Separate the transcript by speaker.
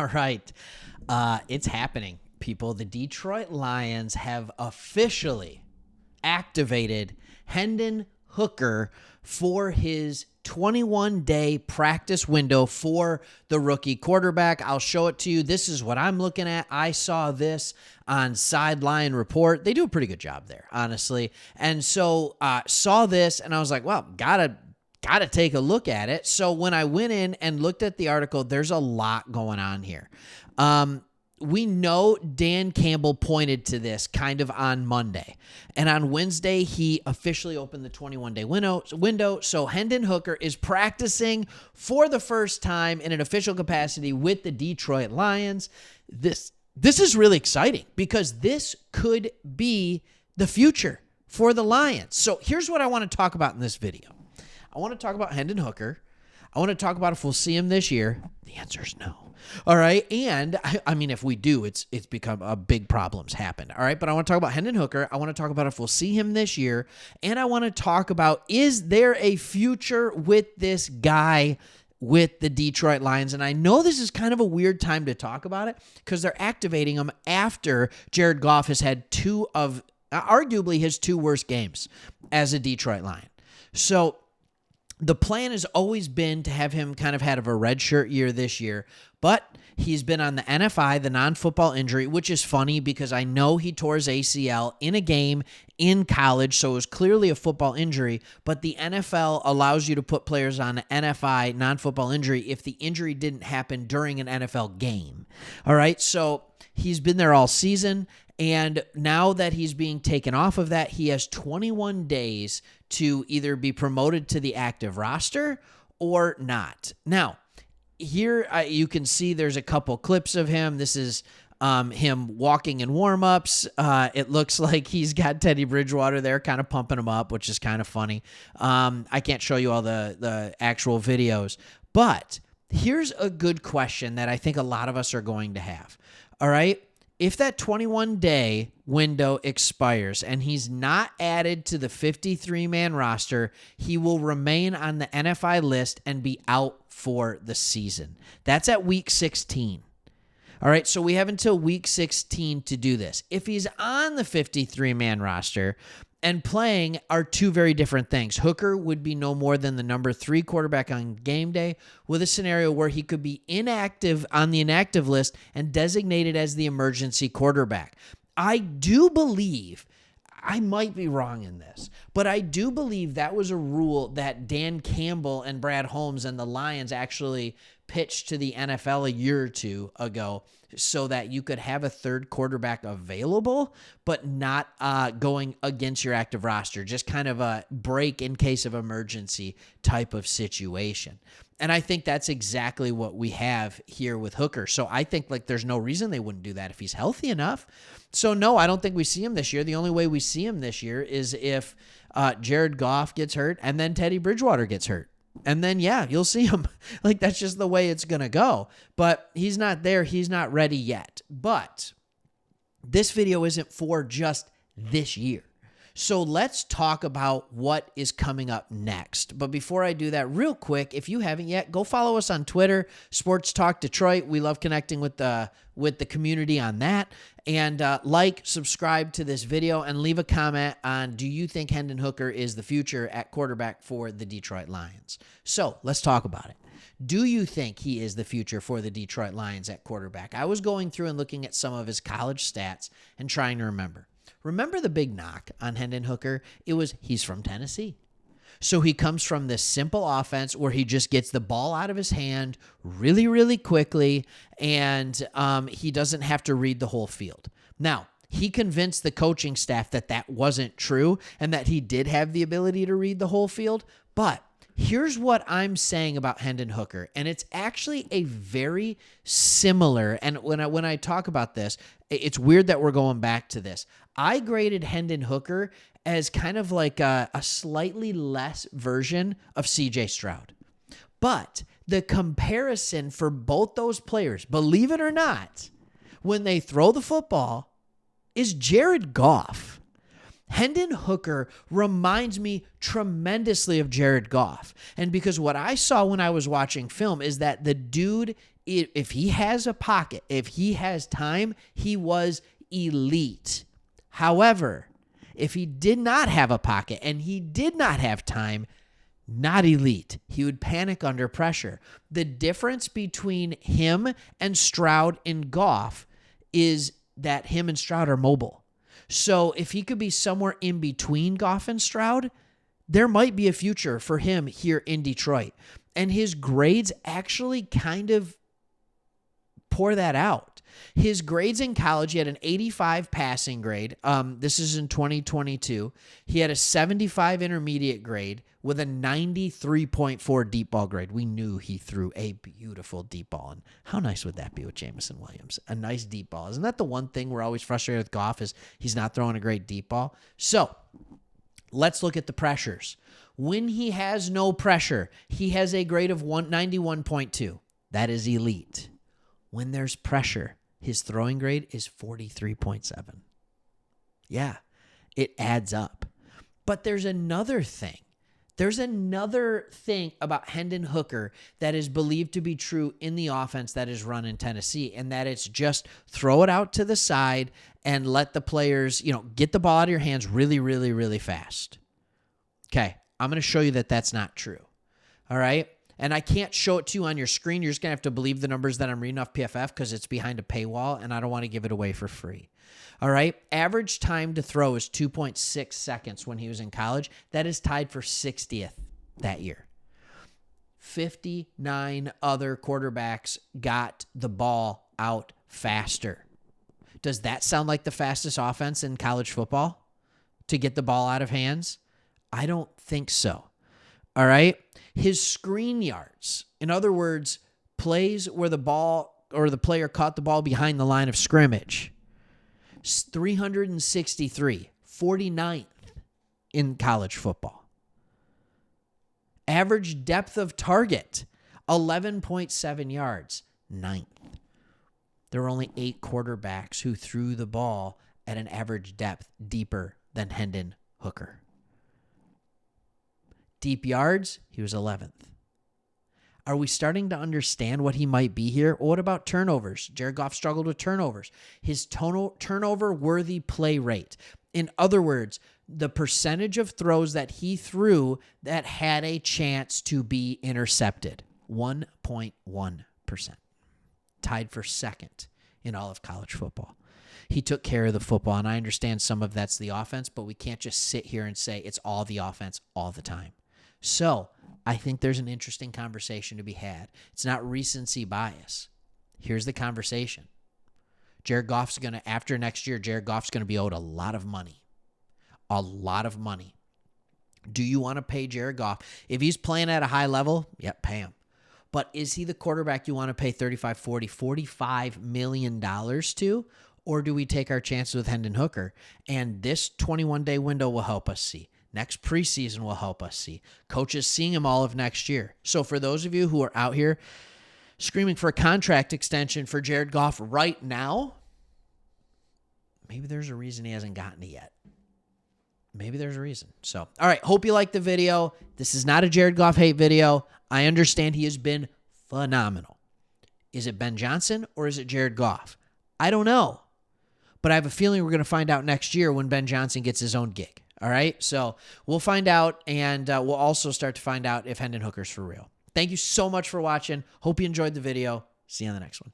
Speaker 1: All right. It's happening, people. The Detroit Lions have officially activated Hendon Hooker for his 21-day practice window for the rookie quarterback. I'll show it to you. This is what I'm looking at. I saw this on Sideline Report. They do a pretty good job there, honestly. And so saw this, and I was like, well, gotta take a look at it. So when I went in and looked at the article, there's a lot going on here. We know Dan Campbell pointed to this kind of on Monday. And on Wednesday, he officially opened the 21-day window. So Hendon Hooker is practicing for the first time in an official capacity with the Detroit Lions. This is really exciting because this could be the future for the Lions. So here's what I want to talk about in this video. I want to talk about Hendon Hooker. I want to talk about if we'll see him this year. The answer is no. All right. And I mean, if we do, it's become a big problems happen. All right. But I want to talk about Hendon Hooker. I want to talk about if we'll see him this year. And I want to talk about, is there a future with this guy with the Detroit Lions? And I know this is kind of a weird time to talk about it because they're activating him after Jared Goff has had arguably his two worst games as a Detroit Lion. So the plan has always been to have him kind of have a redshirt year this year, but he's been on the NFI, the non-football injury, which is funny because I know he tore his ACL in a game in college, so it was clearly a football injury, but the NFL allows you to put players on an NFI, non-football injury, if the injury didn't happen during an NFL game. All right, so he's been there all season, and now that he's being taken off of that, he has 21 days to either be promoted to the active roster or not. Now, here you can see there's a couple clips of him. This is him walking in warmups. It looks like he's got Teddy Bridgewater there kind of pumping him up, which is kind of funny. I can't show you all the actual videos, but here's a good question that I think a lot of us are going to have. All right. If that 21-day window expires and he's not added to the 53-man roster, he will remain on the NFI list and be out for the season. That's at week 16. All right, so we have until week 16 to do this. If he's on the 53-man roster and playing are two very different things. Hooker would be no more than the number 3 quarterback on game day with a scenario where he could be inactive on the inactive list and designated as the emergency quarterback. I do believe, I might be wrong in this, but I do believe that was a rule that Dan Campbell and Brad Holmes and the Lions actually pitched to the NFL a year or two ago so that you could have a third quarterback available, but not going against your active roster, just kind of a break in case of emergency type of situation. And I think that's exactly what we have here with Hooker. So I think like there's no reason they wouldn't do that if he's healthy enough. So no, I don't think we see him this year. The only way we see him this year is if Jared Goff gets hurt and then Teddy Bridgewater gets hurt. And then, yeah, you'll see him. Like, that's just the way it's going to go. But he's not there. He's not ready yet. But this video isn't for just this year. So let's talk about what is coming up next. But before I do that, real quick, if you haven't yet, go follow us on Twitter, Sports Talk Detroit. We love connecting with the community on that. And subscribe to this video, and leave a comment on, do you think Hendon Hooker is the future at quarterback for the Detroit Lions? So let's talk about it. Do you think he is the future for the Detroit Lions at quarterback? I was going through and looking at some of his college stats and trying to remember. Remember the big knock on Hendon Hooker? It was he's from Tennessee. So he comes from this simple offense where he just gets the ball out of his hand really, really quickly, and he doesn't have to read the whole field. Now, he convinced the coaching staff that that wasn't true and that he did have the ability to read the whole field, but here's what I'm saying about Hendon Hooker, and it's actually a very similar, and when I talk about this, it's weird that we're going back to this. I graded Hendon Hooker as kind of like a slightly less version of CJ Stroud. But the comparison for both those players, believe it or not, when they throw the football, is Jared Goff. Hendon Hooker reminds me tremendously of Jared Goff. And because what I saw when I was watching film is that the dude If he has a pocket, if he has time, he was elite. However, if he did not have a pocket and he did not have time, not elite. He would panic under pressure. The difference between him and Stroud and Goff is that him and Stroud are mobile. So if he could be somewhere in between Goff and Stroud, there might be a future for him here in Detroit. And his grades actually kind of pour that out. His grades in college, he had an 85 passing grade. This is in 2022. He had a 75 intermediate grade with a 93.4 deep ball grade. We knew he threw a beautiful deep ball. And how nice would that be with Jamison Williams? A nice deep ball. Isn't that the one thing we're always frustrated with Goff is he's not throwing a great deep ball? So let's look at the pressures. When he has no pressure, he has a grade of 91.2. That is elite. When there's pressure, his throwing grade is 43.7. Yeah, it adds up. But there's another thing. There's another thing about Hendon Hooker that is believed to be true in the offense that is run in Tennessee, and that it's just throw it out to the side and let the players, get the ball out of your hands really, really, really fast. Okay, I'm going to show you that that's not true. All right? And I can't show it to you on your screen. You're just going to have to believe the numbers that I'm reading off PFF because it's behind a paywall, and I don't want to give it away for free. All right? Average time to throw is 2.6 seconds when he was in college. That is tied for 60th that year. 59 other quarterbacks got the ball out faster. Does that sound like the fastest offense in college football to get the ball out of hands? I don't think so. All right? His screen yards, in other words, plays where the ball or the player caught the ball behind the line of scrimmage, 363, 49th in college football. Average depth of target, 11.7 yards, 9th. There were only 8 quarterbacks who threw the ball at an average depth deeper than Hendon Hooker. Deep yards, he was 11th. Are we starting to understand what he might be here? What about turnovers? Jared Goff struggled with turnovers. His turnover-worthy play rate. In other words, the percentage of throws that he threw that had a chance to be intercepted, 1.1%. Tied for second in all of college football. He took care of the football, and I understand some of that's the offense, but we can't just sit here and say it's all the offense all the time. So I think there's an interesting conversation to be had. It's not recency bias. Here's the conversation. After next year, Jared Goff's going to be owed a lot of money. A lot of money. Do you want to pay Jared Goff? If he's playing at a high level, yep, pay him. But is he the quarterback you want to pay $35, $40, $45 million to? Or do we take our chances with Hendon Hooker? And this 21-day window will help us see. Next preseason will help us see. Coaches seeing him all of next year. So for those of you who are out here screaming for a contract extension for Jared Goff right now, maybe there's a reason he hasn't gotten it yet. Maybe there's a reason. So, all right, hope you liked the video. This is not a Jared Goff hate video. I understand he has been phenomenal. Is it Ben Johnson or is it Jared Goff? I don't know. But I have a feeling we're going to find out next year when Ben Johnson gets his own gig. All right, so we'll find out, and we'll also start to find out if Hendon Hooker's for real. Thank you so much for watching. Hope you enjoyed the video. See you on the next one.